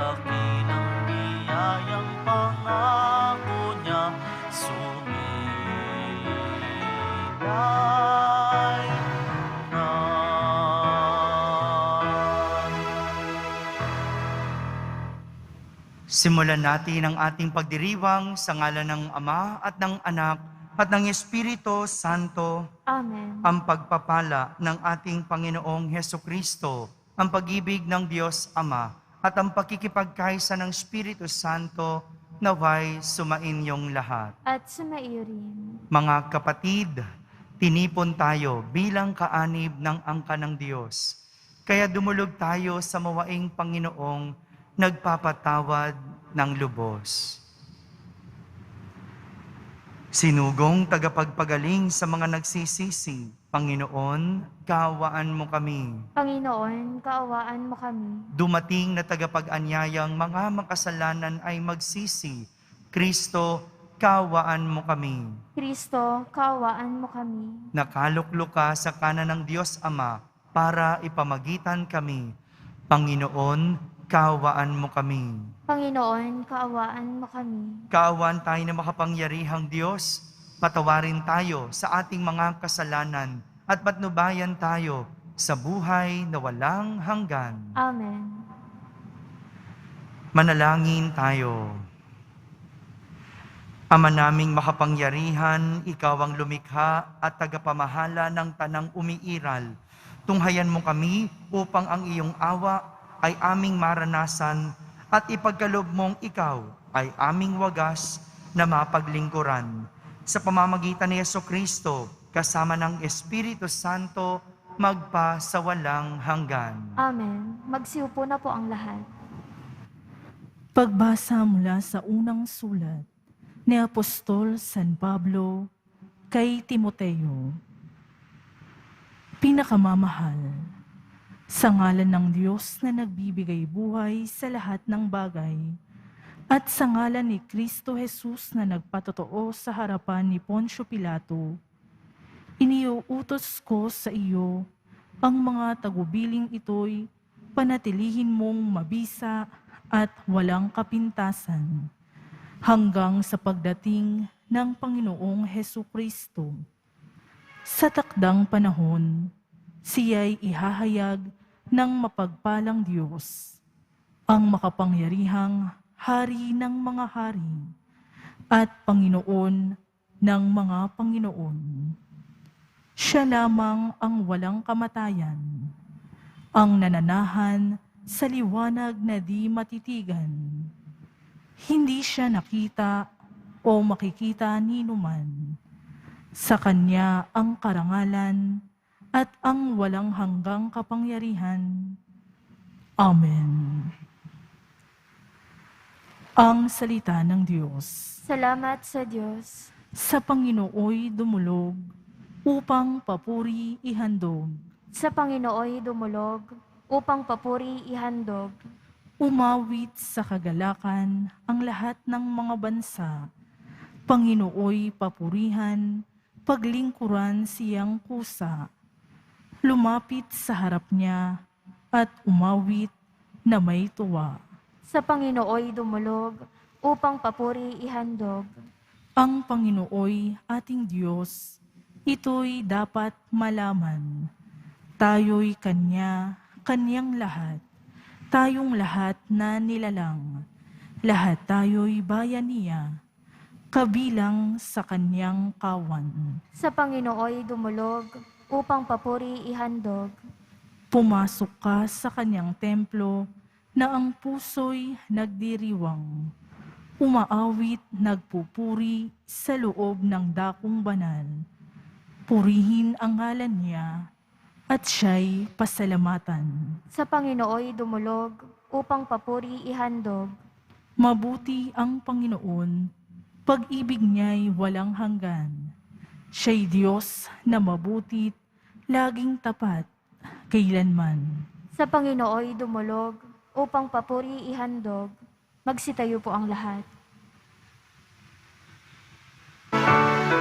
dakilang biyayang pangako niya, sumilay na. Simulan natin ang ating pagdiriwang sa ngalan ng Ama at ng Anak at ng Espiritu Santo. Amen. Ang pagpapala ng ating Panginoong Hesukristo, ang pag-ibig ng Diyos Ama, at ang pakikipagkaisa ng Espiritu Santo naway sumainyong lahat. At sumaiyo rin. Mga kapatid, tinipon tayo bilang kaanib ng angka ng Diyos. Kaya dumulog tayo sa mawaing Panginoong nagpapatawad ng lubos. Sinugong tagapagpagaling sa mga nagsisisi, Panginoon, kaawaan mo kami. Panginoon, kaawaan mo kami. Dumating na tagapag-anyayang mga makasalanan ay magsisi, Kristo, kaawaan mo kami. Kristo, kaawaan mo kami. Nakaluklok ka sa kanan ng Diyos Ama para ipamagitan kami. Panginoon, kaawaan mo kami. Panginoon, kaawaan mo kami. Kaawaan tayo na makapangyarihang Diyos, patawarin tayo sa ating mga kasalanan at patnubayan tayo sa buhay na walang hanggan. Amen. Manalangin tayo. Ama naming makapangyarihan, ikaw ang lumikha at tagapamahala ng tanang umiiral. Tunghayan mo kami upang ang iyong awa ay aming maranasan at ipagkaloob mong ikaw ay aming wagas na mapaglingkuran. Sa pamamagitan ni Jesucristo, kasama ng Espiritu Santo, magpa sa walang hanggan. Amen. Magsiupo na po ang lahat. Pagbasa mula sa unang sulat ni Apostol San Pablo kay Timoteo. Pinakamamahal, sa ngalan ng Diyos na nagbibigay buhay sa lahat ng bagay, at sa ngalan ni Kristo Jesus na nagpatotoo sa harapan ni Poncio Pilato, iniuutos ko sa iyo ang mga tagubiling ito'y panatilihin mong mabisa at walang kapintasan hanggang sa pagdating ng Panginoong Hesukristo. Sa takdang panahon, siya'y ihahayag ng mapagpalang Diyos, ang makapangyarihang Hari ng mga hari at Panginoon ng mga Panginoon. Siya lamang ang walang kamatayan, ang nananahan sa liwanag na di matitigan. Hindi siya nakita o makikita ni numan. Sa Kanya ang karangalan at ang walang hanggang kapangyarihan. Amen. Ang salita ng Diyos. Salamat sa Diyos. Sa Panginooy dumulog, upang papuri ihandog. Sa Panginooy dumulog, upang papuri ihandog. Umawit sa kagalakan ang lahat ng mga bansa. Panginooy papurihan, paglingkuran siyang kusa. Lumapit sa harap niya at umawit na may tuwa. Sa Panginooy dumulog, upang papuri ihandog. Ang Panginooy ating Diyos, ito'y dapat malaman. Tayo'y Kanya, Kanyang lahat. Tayong lahat na nilalang. Lahat tayo'y bayan niya, kabilang sa Kanyang kawan. Sa Panginooy dumulog, upang papuri ihandog. Pumasok ka sa Kanyang templo na ang puso'y nagdiriwang. Umaawit, nagpupuri sa loob ng dakong banal. Purihin ang ngalan niya at siya'y pasalamatan. Sa Panginooy dumulog, upang papuri ihandog. Mabuti ang Panginoon, pag-ibig niya'y walang hanggan. Siya'y Diyos na mabutit, laging tapat, kailanman. Sa Panginooy dumulog, upang papuri ihandog. Magsitayo po ang lahat. Alleluia,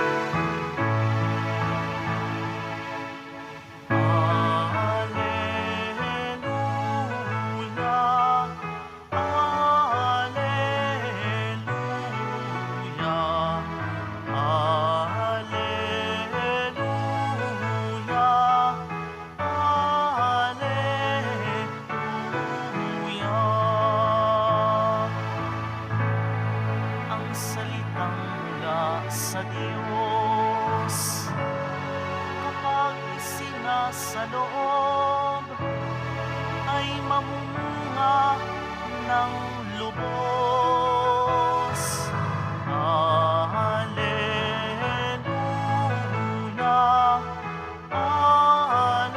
sa loob ay mamunga ng lubos. Alleluia, Alleluia, Alleluia,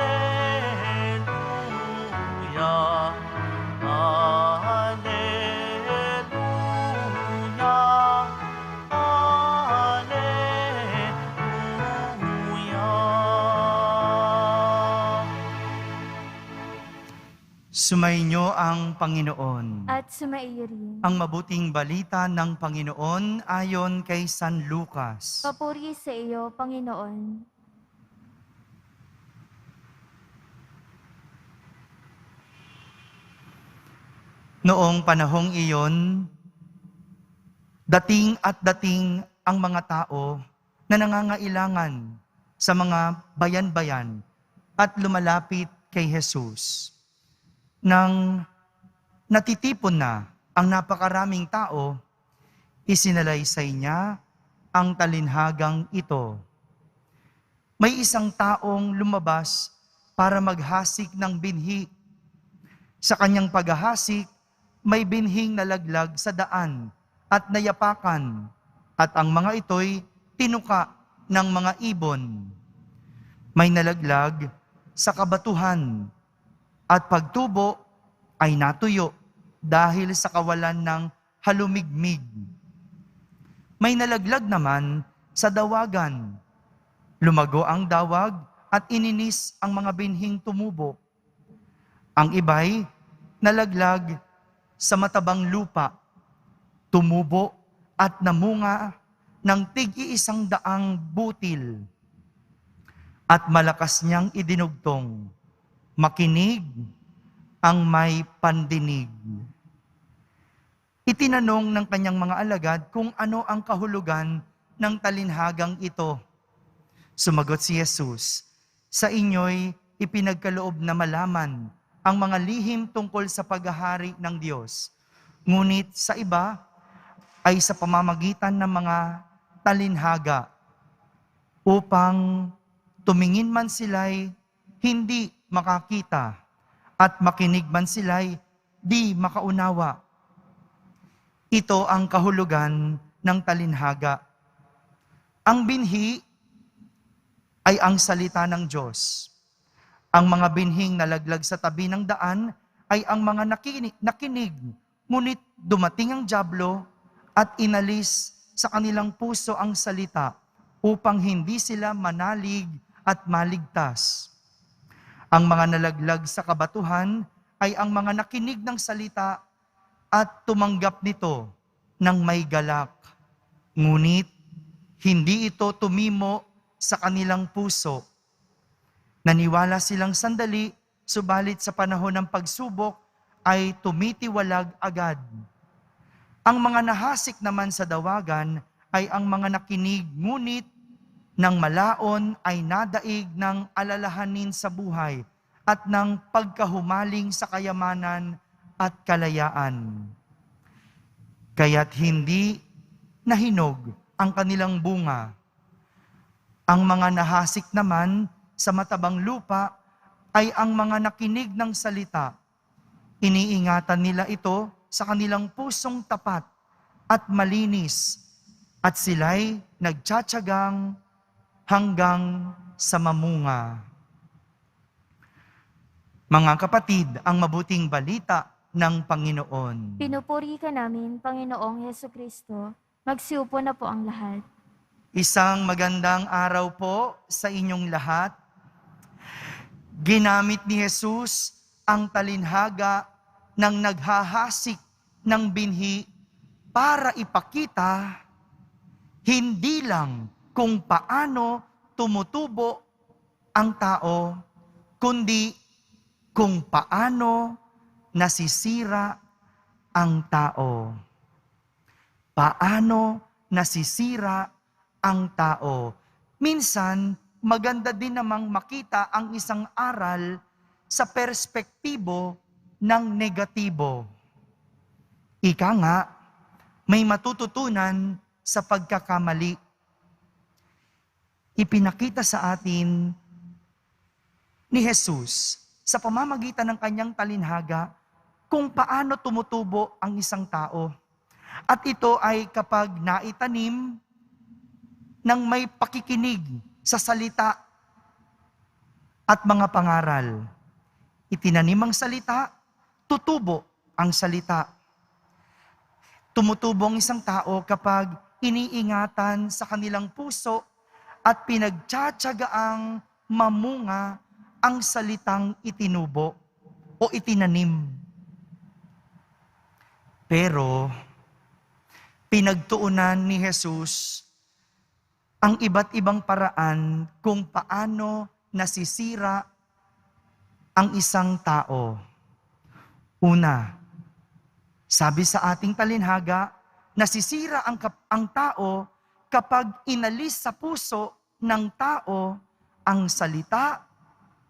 Alleluia. Sumainyo ang Panginoon. At sumaiyo rin. Ang mabuting balita ng Panginoon ayon kay San Lucas. Papuri sa iyo, Panginoon. Noong panahong iyon, dating ang mga tao na nangangailangan sa mga bayan-bayan at lumalapit kay Jesus. Nang natitipon na ang napakaraming tao, isinalaysay niya ang talinhagang ito. May isang taong lumabas para maghasik ng binhi. Sa kanyang paghahasik, may binhing nalaglag sa daan at nayapakan, at ang mga ito'y tinuka ng mga ibon. May nalaglag sa kabatuhan, at pagtubo ay natuyo dahil sa kawalan ng halumigmig. May nalaglag naman sa dawagan. Lumago ang dawag at ininis ang mga binhing tumubo. Ang iba'y nalaglag sa matabang lupa, tumubo at namunga ng tig-iisang daang butil. At malakas niyang idinugtong, makinig ang may pandinig. Itinanong ng kanyang mga alagad kung ano ang kahulugan ng talinhagang ito. Sumagot si Jesus, sa inyo'y ipinagkaloob na malaman ang mga lihim tungkol sa paghahari ng Diyos. Ngunit sa iba ay sa pamamagitan ng mga talinhaga, upang tumingin man sila'y hindi makakita at makinig man sila'y di makaunawa. Ito ang kahulugan ng talinhaga. Ang binhi ay ang salita ng Diyos. Ang mga binhing nalaglag sa tabi ng daan ay ang mga nakinig, ngunit dumating ang dyablo at inalis sa kanilang puso ang salita upang hindi sila manalig at maligtas. Ang mga nalaglag sa kabatuhan ay ang mga nakinig ng salita at tumanggap nito ng may galak. Ngunit hindi ito tumimo sa kanilang puso. Naniwala silang sandali, subalit sa panahon ng pagsubok ay tumitiwalag agad. Ang mga nahasik naman sa dawagan ay ang mga nakinig, ngunit nang malaon ay nadaig ng alalahanin sa buhay at ng pagkahumaling sa kayamanan at kalayaan. Kaya't hindi nahinog ang kanilang bunga. Ang mga nahasik naman sa matabang lupa ay ang mga nakinig ng salita. Iniingatan nila ito sa kanilang pusong tapat at malinis, at sila'y nagtsatsagang hanggang sa mamunga. Mga kapatid, ang mabuting balita ng Panginoon. Pinupuri ka namin, Panginoong Hesukristo. Magsiupo na po ang lahat. Isang magandang araw po sa inyong lahat. Ginamit ni Jesus ang talinhaga ng naghahasik ng binhi para ipakita hindi lang kung paano tumutubo ang tao, kundi kung paano nasisira ang tao. Paano nasisira ang tao. Minsan, maganda din namang makita ang isang aral sa perspektibo ng negatibo. Ika nga, may matututunan sa pagkakamali. Ipinakita sa atin ni Jesus sa pamamagitan ng kanyang talinhaga kung paano tumutubo ang isang tao. At ito ay kapag naitanim ng may pakikinig sa salita at mga pangaral. Itinanim ang salita, tutubo ang salita. Tumutubo ang isang tao kapag iniingatan sa kanilang puso at pinagtsatsagaang mamunga ang salitang itinubo o itinanim. Pero, pinagtuunan ni Jesus ang iba't ibang paraan kung paano nasisira ang isang tao. Una, sabi sa ating talinhaga, nasisira ang tao kapag inalis sa puso ng tao ang salita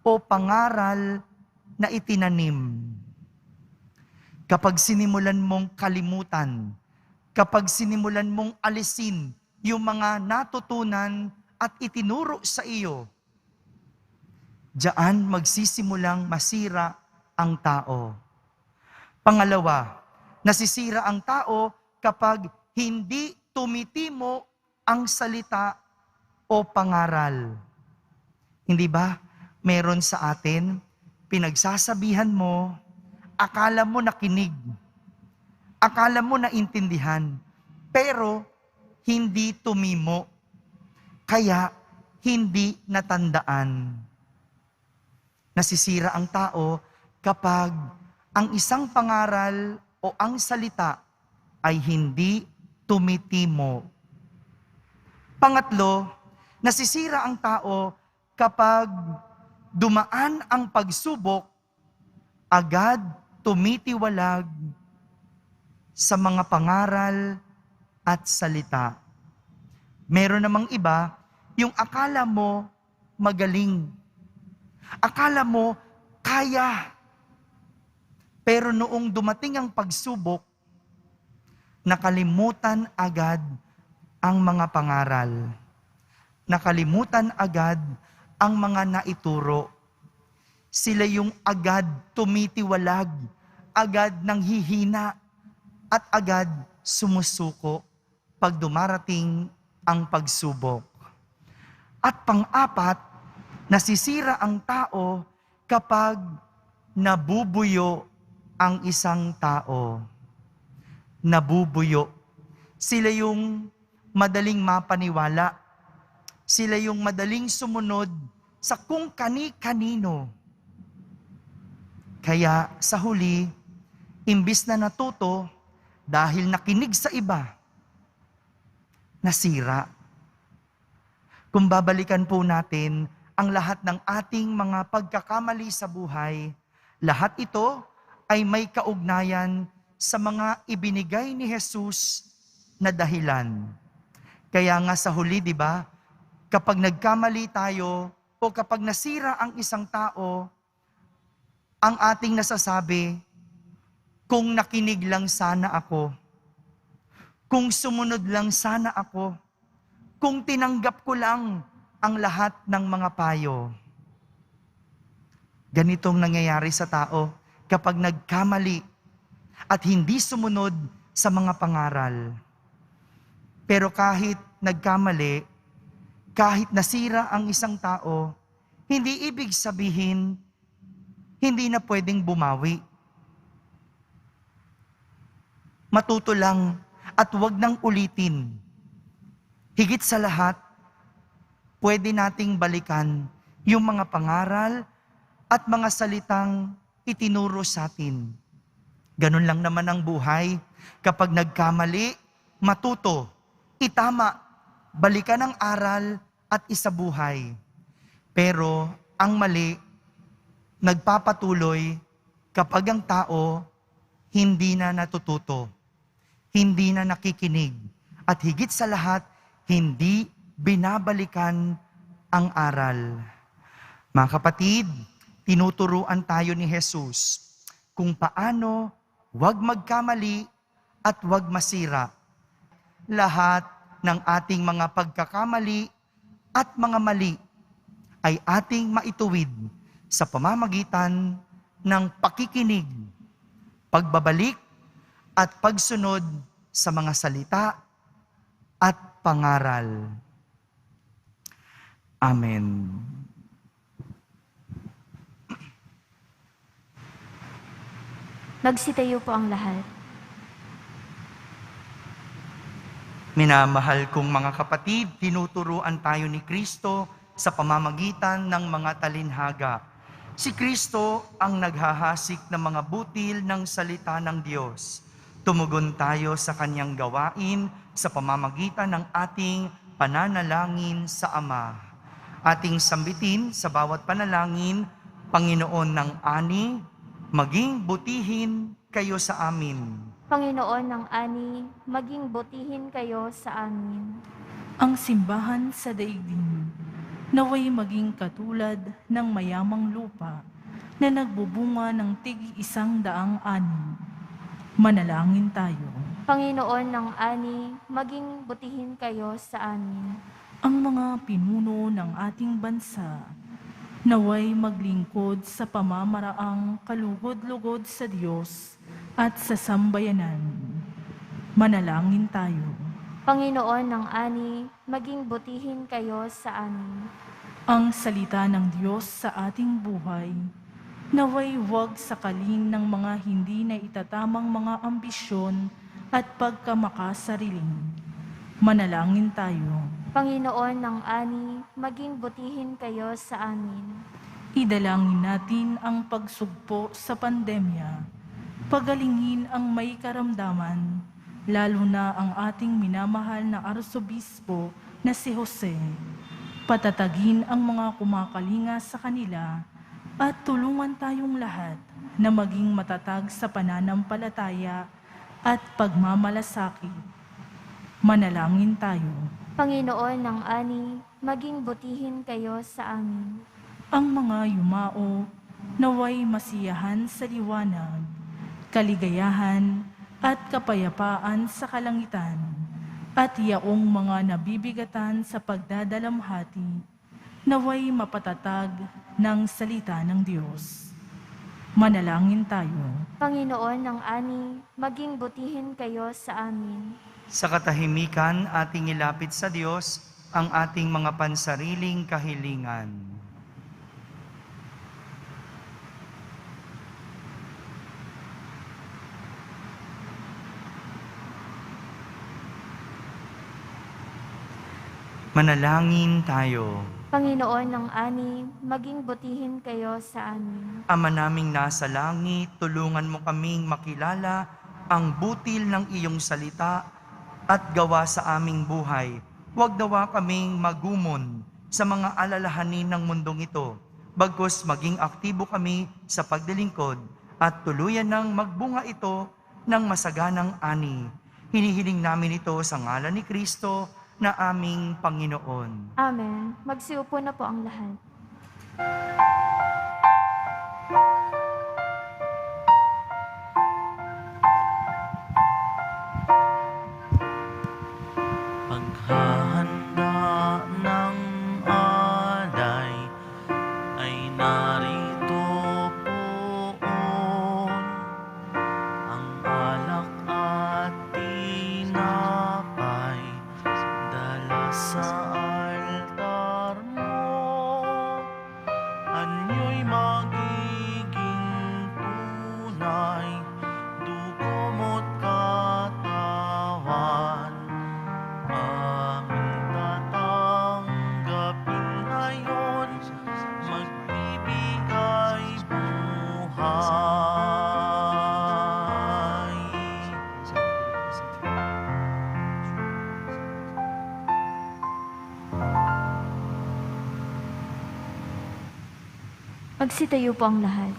o pangaral na itinanim. Kapag sinimulan mong kalimutan, kapag sinimulan mong alisin yung mga natutunan at itinuro sa iyo, diyan magsisimulang masira ang tao. Pangalawa, nasisira ang tao kapag hindi tumitimo ang salita o pangaral. Hindi ba? Meron sa atin, pinagsasabihan mo, akala mo nakinig, akala mo naintindihan, pero hindi tumimo, kaya hindi natandaan. Nasisira ang tao kapag ang isang pangaral o ang salita ay hindi tumitimo. Pangatlo, nasisira ang tao kapag dumaan ang pagsubok, agad tumitiwalag sa mga pangaral at salita. Meron namang iba, yung akala mo magaling. Akala mo kaya. Pero noong dumating ang pagsubok, nakalimutan agad ang mga pangaral. Nakalimutan agad ang mga naituro. Sila yung agad tumitiwalag, agad nanghihina, at agad sumusuko pag dumarating ang pagsubok. At pang-apat, nasisira ang tao kapag nabubuyo ang isang tao. Nabubuyo. Sila yung madaling mapaniwala. Sila yung madaling sumunod sa kung kani-kanino. Kaya sa huli, imbis na natuto, dahil nakinig sa iba, nasira. Kung babalikan po natin ang lahat ng ating mga pagkakamali sa buhay, lahat ito ay may kaugnayan sa mga ibinigay ni Jesus na dahilan. Kaya nga sa huli, di ba, kapag nagkamali tayo o kapag nasira ang isang tao, ang ating nasasabi, kung nakinig lang sana ako, kung sumunod lang sana ako, kung tinanggap ko lang ang lahat ng mga payo. Ganitong nangyayari sa tao kapag nagkamali at hindi sumunod sa mga pangaral. Pero kahit nagkamali, kahit nasira ang isang tao, hindi ibig sabihin, hindi na pwedeng bumawi. Matuto lang at huwag nang ulitin. Higit sa lahat, pwede nating balikan yung mga pangaral at mga salitang itinuro sa atin. Ganun lang naman ang buhay. Kapag nagkamali, matuto, itama, balikan ang aral at isabuhay. Pero ang mali, nagpapatuloy kapag ang tao hindi na natututo, hindi na nakikinig, at higit sa lahat, hindi binabalikan ang aral. Mga kapatid, tinuturuan tayo ni Jesus kung paano huwag magkamali at huwag masira. Lahat ng ating mga pagkakamali at mga mali ay ating maituwid sa pamamagitan ng pakikinig, pagbabalik, at pagsunod sa mga salita at pangaral. Amen. Magsitayo po ang lahat. Minamahal kong mga kapatid, tinuturuan tayo ni Kristo sa pamamagitan ng mga talinhaga. Si Kristo ang naghahasik ng mga butil ng salita ng Diyos. Tumugon tayo sa kanyang gawain sa pamamagitan ng ating pananalangin sa Ama. Ating sambitin sa bawat panalangin, Panginoon ng ani, maging butihin kayo sa amin. Panginoon ng ani, maging butihin kayo sa amin. Ang simbahan sa daigdig, naway maging katulad ng mayamang lupa na nagbubunga ng tig-100 ani. Manalangin tayo. Panginoon ng ani, maging butihin kayo sa amin. Ang mga pinuno ng ating bansa, naway maglingkod sa pamamaraang kalugod-lugod sa Diyos at sa sambayanan. Manalangin tayo. Panginoon ng ani, maging butihin kayo sa amin. Ang salita ng Diyos sa ating buhay, naway huwag sakaling ng mga hindi na itatamang mga ambisyon at pagkamakasariling. Manalangin tayo. Panginoon ng ani, maging butihin kayo sa amin. Idalangin natin ang pagsugpo sa pandemya. Pagalingin ang may karamdaman, lalo na ang ating minamahal na Arsobispo na si Jose. Patatagin ang mga kumakalinga sa kanila at tulungan tayong lahat na maging matatag sa pananampalataya at pagmamalasakit. Manalangin tayo. Panginoon ng ani, maging butihin kayo sa amin. Ang mga yumao naway masiyahan sa liwanag, kaligayahan at kapayapaan sa kalangitan, at yaong mga nabibigatan sa pagdadalamhati, naway mapatatag ng salita ng Diyos. Manalangin tayo. Panginoon ng ani, maging butihin kayo sa amin. Sa katahimikan, ating ilapit sa Diyos ang ating mga pansariling kahilingan. Manalangin tayo. Panginoon ng ani, maging butihin kayo sa amin. Ama naming nasa langit, tulungan mo kaming makilala ang butil ng iyong salita at gawa sa aming buhay. Huwag dawa kaming magumon sa mga alalahanin ng mundong ito, bagkus maging aktibo kami sa pagdilingkod at tuluyan ng magbunga ito ng masaganang ani. Hinihiling namin ito sa ngalan ni Kristo na aming Panginoon. Amen. Magsiupo na po ang lahat. Paghahanda ng alay ay narito poon, ang alak at tinapay dala sa altar mo. Anyo'y magiging tunay, dugo mo't katawan. Aming tatanggapin ngayon, magbibigay buhay. Magsitayo po ang lahat.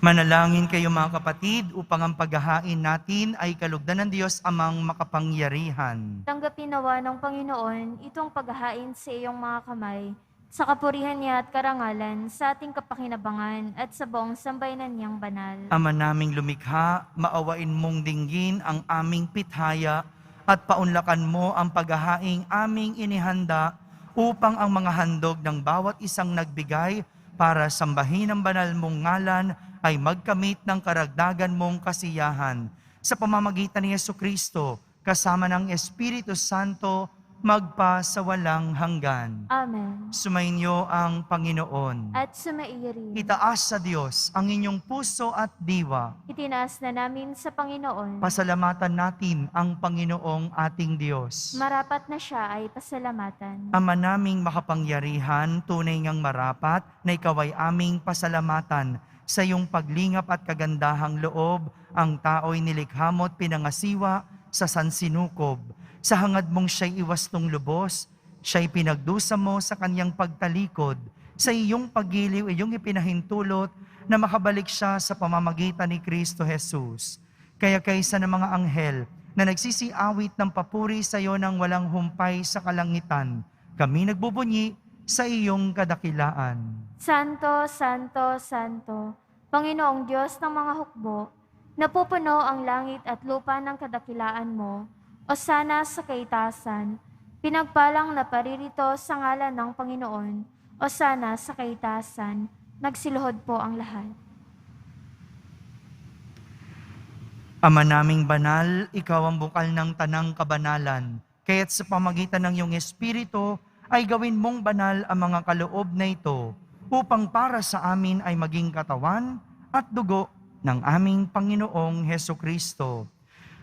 Manalangin kayo mga kapatid upang ang paghahain natin ay kalugdan ng Diyos amang makapangyarihan. Tanggapin nawa ng Panginoon itong paghahain sa iyong mga kamay, sa kapurihan niya at karangalan, sa ating kapakinabangan at sa buong sambayanan niyang banal. Ama naming lumikha, maawain mong dinggin ang aming pithaya at paunlakan mo ang paghahaing aming inihanda upang ang mga handog ng bawat isang nagbigay para sambahin ang banal mong ngalan ay magkamit ng karagdagan mong kasiyahan. Sa pamamagitan ni Jesucristo, kasama ng Espiritu Santo, magpa sa walang hanggan. Amen. Sumainyo ang Panginoon. At sumairi. Itaas sa Diyos ang inyong puso at diwa. Itinaas na namin sa Panginoon. Pasalamatan natin ang Panginoong ating Diyos. Marapat na siya ay pasalamatan. Ama naming makapangyarihan, tunay ngang marapat na ikaw ay aming pasalamatan. Sa iyong paglingap at kagandahang loob, ang tao'y nilikha mo't pinangasiwa sa sansinukob. Sa hangad mong siya'y iwastong lubos, siya'y pinagdusa mo sa kanyang pagtalikod. Sa iyong paggiliw, iyong ipinahintulot na makabalik siya sa pamamagitan ni Kristo Jesus. Kaya kaysa ng mga anghel na nagsisiawit ng papuri sa iyo ng walang humpay sa kalangitan, kami nagbubunyi sa iyong kadakilaan. Santo, Santo, Santo, Panginoong Diyos ng mga hukbo, napupuno ang langit at lupa ng kadakilaan mo, o sana sa kaitasan, pinagpalang na paririto sa ngalan ng Panginoon, o sana sa kaitasan, nagsiluhod po ang lahat. Ama naming banal, ikaw ang bukal ng tanang kabanalan, kaya't sa pamagitan ng iyong Espiritu ay gawin mong banal ang mga kaloob na ito, upang para sa amin ay maging katawan at dugo ng aming Panginoong Hesukristo.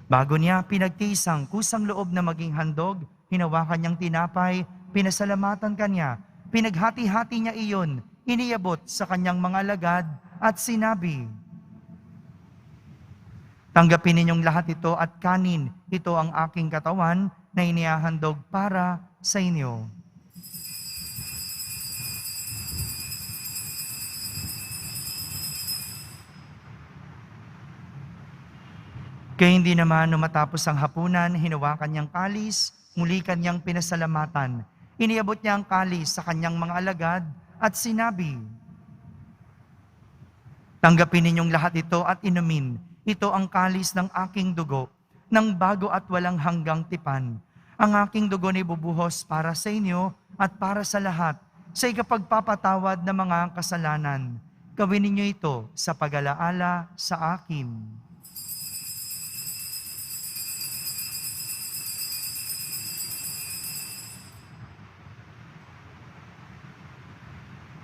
Bago niya pinagtisang kusang loob na maging handog, hinawakan niyang tinapay, pinasalamatan kanya, pinaghati-hati niya iyon, iniabot sa kanyang mga alagad at sinabi, "Tanggapin ninyong lahat ito at kanin, ito ang aking katawan na inihahandog para sa inyo." Kaya hindi naman nung matapos ang hapunan, hinawakan niyang kalis, muli kanyang pinasalamatan. Iniabot niya ang kalis sa kanyang mga alagad at sinabi, "Tanggapin ninyong lahat ito at inumin. Ito ang kalis ng aking dugo, ng bago at walang hanggang tipan. Ang aking dugo ni bubuhos para sa inyo at para sa lahat, sa ikapagpapatawad ng mga kasalanan. Gawin ninyo ito sa pag-alaala sa akin."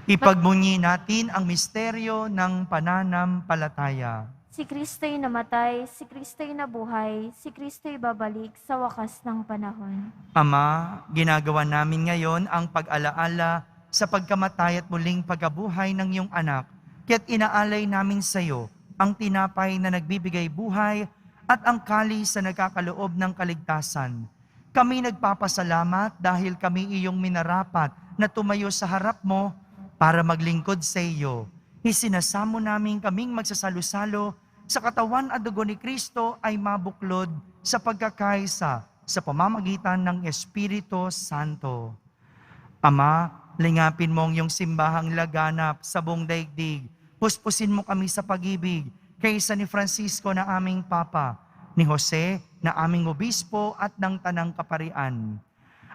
Ipagmunyi natin ang misteryo ng pananampalataya. Si Kristo'y namatay, si Kristo'y nabuhay, si Kristo'y babalik sa wakas ng panahon. Ama, ginagawa namin ngayon ang pag-alaala sa pagkamatay at muling pagkabuhay ng iyong anak, kaya't inaalay namin sa iyo ang tinapay na nagbibigay buhay at ang kalis na nagkakaloob ng kaligtasan. Kami nagpapasalamat dahil kami iyong minarapat na tumayo sa harap mo para maglingkod sa iyo. Isinasamo namin kaming magsasalo-salo sa katawan at dugo ni Kristo ay mabuklod sa pagkakaisa sa pamamagitan ng Espiritu Santo. Ama, lingapin mo ang iyong simbahang laganap sa buong daigdig. Puspusin mo kami sa pag-ibig kaysa ni Francisco na aming Papa, ni Jose na aming Obispo at ng Tanang Kaparian.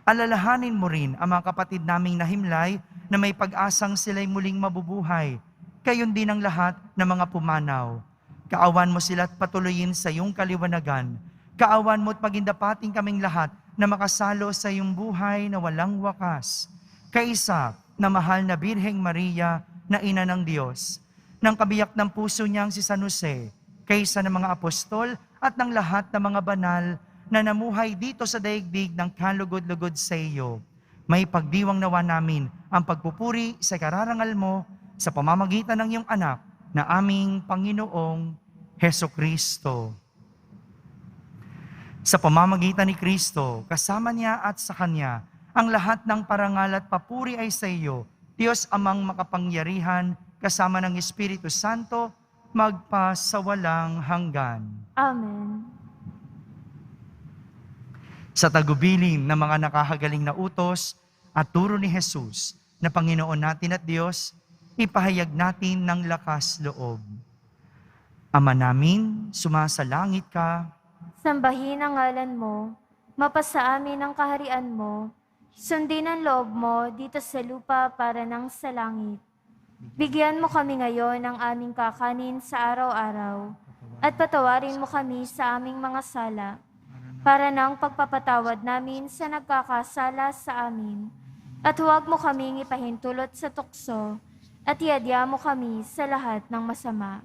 Alalahanin mo rin ang mga kapatid naming nahimlay na may pag-asang sila'y muling mabubuhay. Kayon din ang lahat ng mga pumanaw. Kaawan mo sila at patuloyin sa iyong kaliwanagan. Kaawan mo at pagindapating kaming lahat na makasalo sa iyong buhay na walang wakas. Kaisa na mahal na Birheng Maria na Ina ng Diyos, ng kabiyak ng puso niyang si San Jose, kaysa ng mga apostol at ng lahat ng mga banal na namuhay dito sa daigdig ng kalugod-lugod sa iyo. May pagdiwang nawa namin ang pagpupuri sa kararangal mo sa pamamagitan ng iyong anak na aming Panginoong Hesukristo. Sa pamamagitan ni Kristo, kasama niya at sa Kanya, ang lahat ng parangal at papuri ay sa iyo, Diyos Amang makapangyarihan, kasama ng Espiritu Santo, magpa sa walang hanggan. Amen. Sa tagubilin ng mga nakahagaling na utos at turo ni Jesus na Panginoon natin at Diyos, ipahayag natin ng lakas loob. Ama namin, sumasalangit ka. Sambahin ang ngalan mo, mapasa amin ang kaharian mo, sundin ang loob mo dito sa lupa para nang sa langit. Bigyan mo kami ngayon ng aming kakanin sa araw-araw at patawarin mo kami sa aming mga sala para ng pagpapatawad namin sa nagkakasala sa amin. At huwag mo kaming ipahintulot sa tukso at iadya mo kami sa lahat ng masama.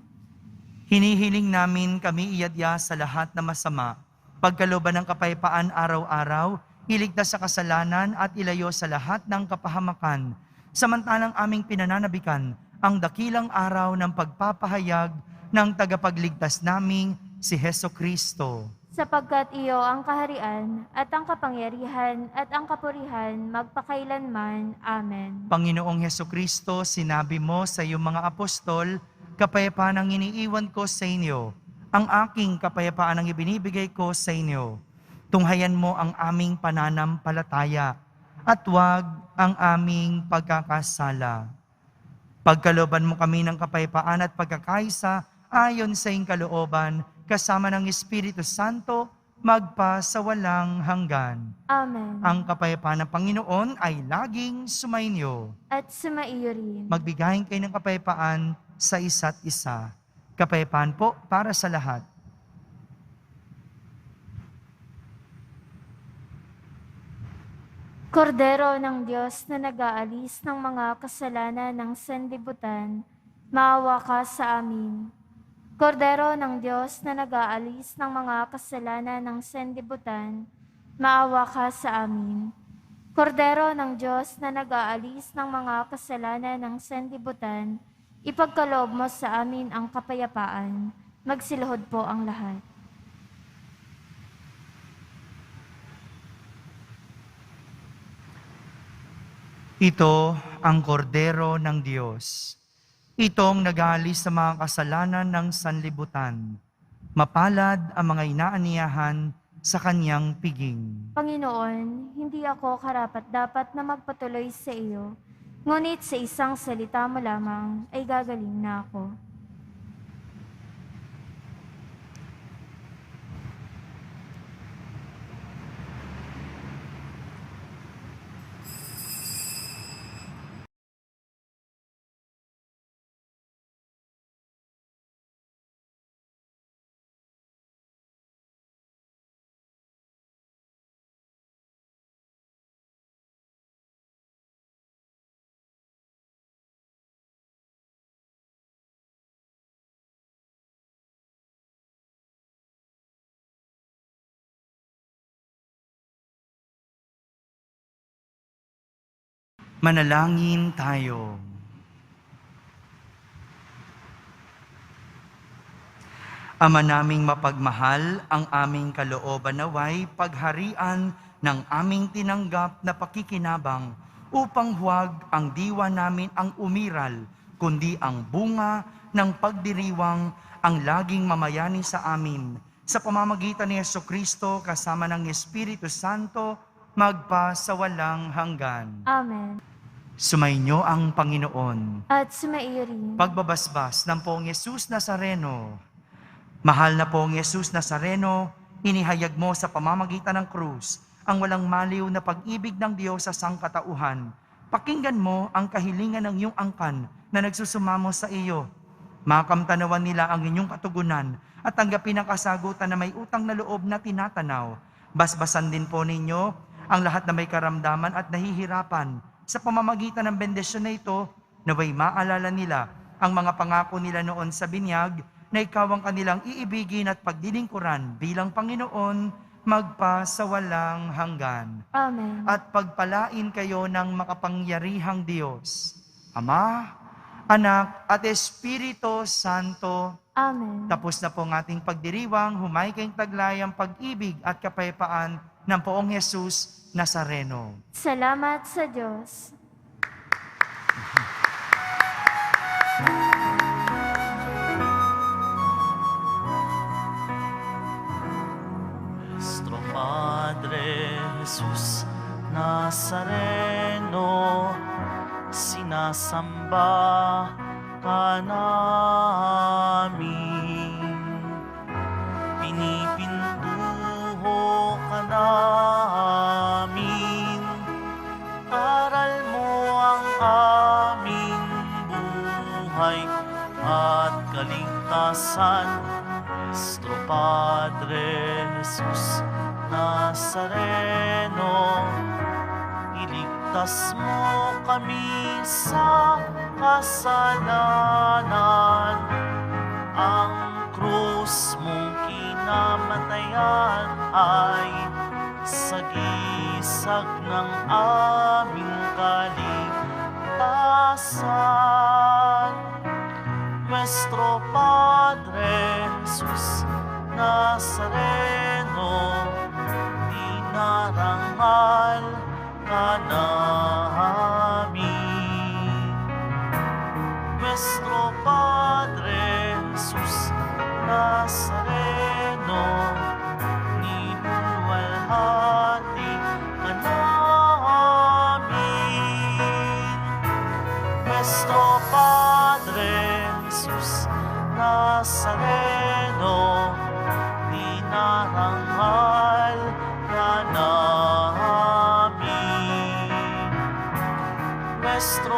Hinihiling namin kami iadya sa lahat na masama, pagkalooban ng kapayapaan araw-araw, iligtas sa kasalanan at ilayo sa lahat ng kapahamakan, samantalang aming pinananabikan ang dakilang araw ng pagpapahayag ng tagapagligtas naming si Heso Kristo. Sapagkat iyo ang kaharian at ang kapangyarihan at ang kapurihan magpakailanman. Amen. Panginoong Heso Kristo, sinabi mo sa iyong mga apostol, kapayapaan ang iniiwan ko sa inyo, ang aking kapayapaan ang ibinibigay ko sa inyo. Tunghayan mo ang aming pananampalataya at huwag ang aming pagkakasala. Pagkalooban mo kami ng kapayapaan at pagkakaisa ayon sa iyong kalooban, kasama ng Espiritu Santo, magpa sa walang hanggan. Amen. Ang kapayapaan ng Panginoon ay laging sumainyo. At sumaiyo rin. Magbigayin kayo ng kapayapaan sa isa't isa. Kapayapaan po para sa lahat. Kordero ng Diyos na nag-aalis ng mga kasalanan ng sanlibutan, maawa ka sa amin. Kordero ng Diyos na nag-aalis ng mga kasalanan ng sanlibutan, maawa ka sa amin. Kordero ng Diyos na nag-aalis ng mga kasalanan ng sanlibutan, ipagkaloob mo sa amin ang kapayapaan. Magsilahod po ang lahat. Ito ang kordero ng Diyos. Itong nag-aalis sa mga kasalanan ng sanlibutan. Mapalad ang mga inaaniyahan sa kanyang piging. Panginoon, hindi ako karapat-dapat na magpatuloy sa iyo, ngunit sa isang salita mo lamang ay gagaling na ako. Manalangin tayo. Ama naming mapagmahal, ang aming kalooban naway pagharian ng aming tinanggap na pakikinabang upang huwag ang diwa namin ang umiral, kundi ang bunga ng pagdiriwang ang laging mamayani sa amin. Sa pamamagitan ni Jesucristo kasama ng Espiritu Santo, magpa sa walang hanggan. Amen. Sumainyo ang Panginoon. At sumaiyo rin. Pagbabasbas ng Poong Yesus Nazareno. Mahal na Poong Yesus Nazareno, inihayag mo sa pamamagitan ng krus ang walang maliw na pag-ibig ng Diyos sa sangkatauhan. Pakinggan mo ang kahilingan ng iyong angkan na nagsusumamo sa iyo. Makamtanawan nila ang inyong katugunan at tanggapin ang kasagutan na may utang na loob na tinatanaw. Basbasan din po ninyo ang lahat na may karamdaman at nahihirapan. Sa pamamagitan ng bendisyon na ito, naway maalala nila ang mga pangako nila noon sa binyag na ikaw ang kanilang iibigin at pagdilingkuran bilang Panginoon magpa sa walang hanggan. Amen. At pagpalain kayo ng makapangyarihang Diyos, Ama, Anak, at Espiritu Santo. Amen. Tapos na po ang ating pagdiriwang, humay kayong taglay ang pag-ibig at kapayapaan ng Poong Yesus Nazareno. Salamat sa Diyos. Nuestro Padre Jesus Nazareno, sinasamba ka namin, pinipintuho ka namin, aral mo ang aming buhay at kaligtasan. Nuestro Padre Jesus Nazareno, iligtas mo kami sa kasalanan. Ang krus mong kinamatayan ay sagisag ng aming kaligtasan. Nuestro Padre Jesus Nazareno, dinarangal ka namin. Nuestro Padre Jesus Nazareno, niluwalhati ka namin. Nuestro Padre Jesus Nazareno, dinarangal ka namin. Nuestro